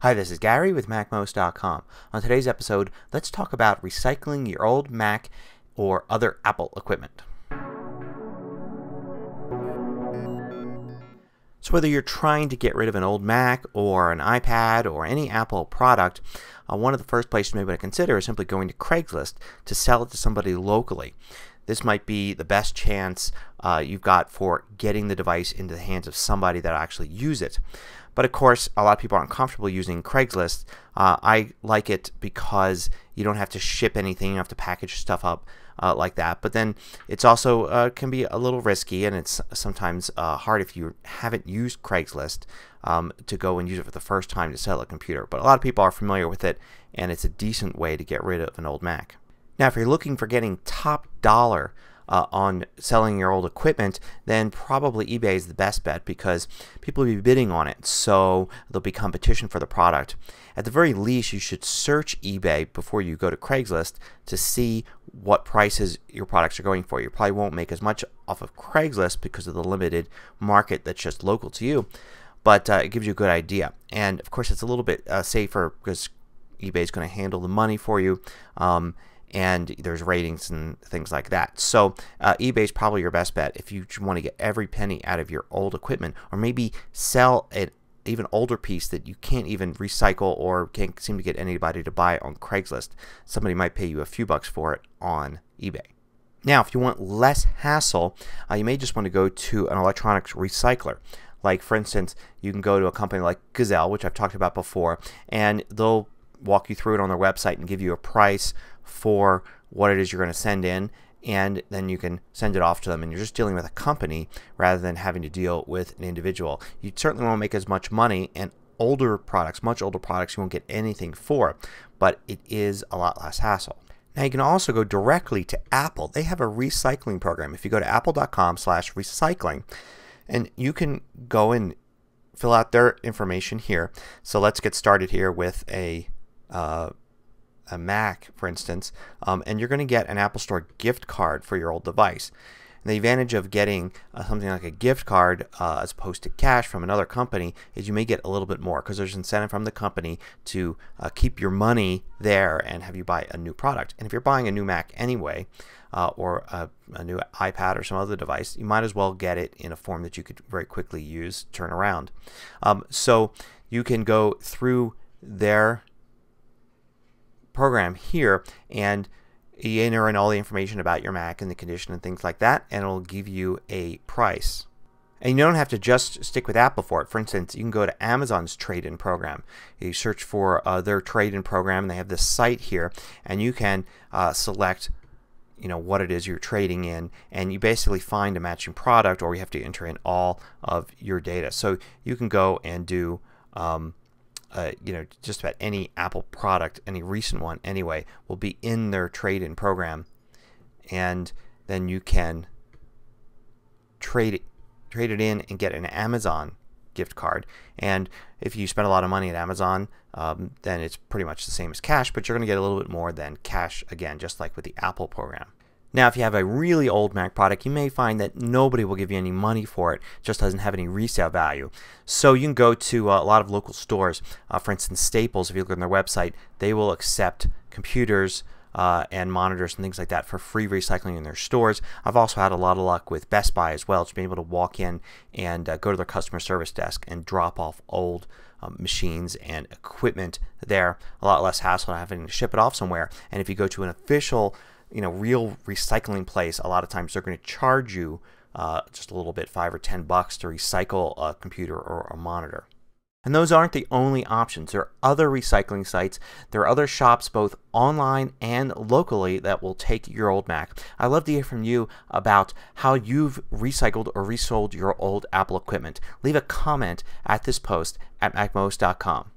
Hi, this is Gary with MacMost.com. On today's episode, let's talk about recycling your old Mac or other Apple equipment. So whether you're trying to get rid of an old Mac or an iPad or any Apple product, one of the first places you may want to consider is simply going to Craigslist to sell it to somebody locally. This might be the best chance you've got for getting the device into the hands of somebody that will actually use it. But of course, a lot of people aren't comfortable using Craigslist. I like it because you don't have to ship anything, you don't have to package stuff up like that. But then it's also can be a little risky, and it's sometimes hard if you haven't used Craigslist to go and use it for the first time to sell a computer. But a lot of people are familiar with it, and it's a decent way to get rid of an old Mac. Now, if you're looking for getting top dollar on selling your old equipment, then probably eBay is the best bet because people will be bidding on it, so there'll be competition for the product. At the very least, you should search eBay before you go to Craigslist to see what prices your products are going for. You probably won't make as much off of Craigslist because of the limited market that's just local to you, but it gives you a good idea. And of course, it's a little bit safer because eBay is going to handle the money for you. And there's ratings and things like that. So eBay is probably your best bet if you want to get every penny out of your old equipment, or maybe sell an even older piece that you can't even recycle or can't seem to get anybody to buy on Craigslist. Somebody might pay you a few bucks for it on eBay. Now, if you want less hassle, you may just want to go to an electronics recycler. Like, for instance, you can go to a company like Gazelle, which I've talked about before, and they'll walk you through it on their website and give you a price for what it is you're going to send in, and then you can send it off to them, and you're just dealing with a company rather than having to deal with an individual. You certainly won't make as much money, and older products, much older products, you won't get anything for, but it is a lot less hassle. Now, you can also go directly to Apple. They have a recycling program. If you go to apple.com/recycling, and you can go and fill out their information here. So let's get started here with a Mac, for instance, and you're going to get an Apple Store gift card for your old device. And the advantage of getting something like a gift card as opposed to cash from another company is you may get a little bit more because there's incentive from the company to keep your money there and have you buy a new product. And if you're buying a new Mac anyway, or a new iPad or some other device, you might as well get it in a form that you could very quickly use, turn around. So you can go through their program here and you enter in all the information about your Mac and the condition and things like that, and it'll give you a price. And you don't have to just stick with Apple for it. For instance, you can go to Amazon's trade-in program. You search for their trade-in program, and they have this site here, and you can select what it is you're trading in, and you basically find a matching product, or you have to enter in all of your data. So you can go and do just about any Apple product, any recent one anyway, will be in their trade-in program, and then you can trade it in and get an Amazon gift card. And if you spend a lot of money at Amazon, then it's pretty much the same as cash, but you're going to get a little bit more than cash, again, just like with the Apple program. Now, if you have a really old Mac product, you may find that nobody will give you any money for it. It just doesn't have any resale value. So you can go to a lot of local stores. For instance, Staples, if you look on their website, they will accept computers and monitors and things like that for free recycling in their stores. I've also had a lot of luck with Best Buy as well, to be able to walk in and go to their customer service desk and drop off old machines and equipment there. A lot less hassle than having to ship it off somewhere. And if you go to an official real recycling place, a lot of times they're going to charge you just a little bit, $5 or $10 to recycle a computer or a monitor. And those aren't the only options. There are other recycling sites. There are other shops both online and locally that will take your old Mac. I'd love to hear from you about how you've recycled or resold your old Apple equipment. Leave a comment at this post at MacMost.com.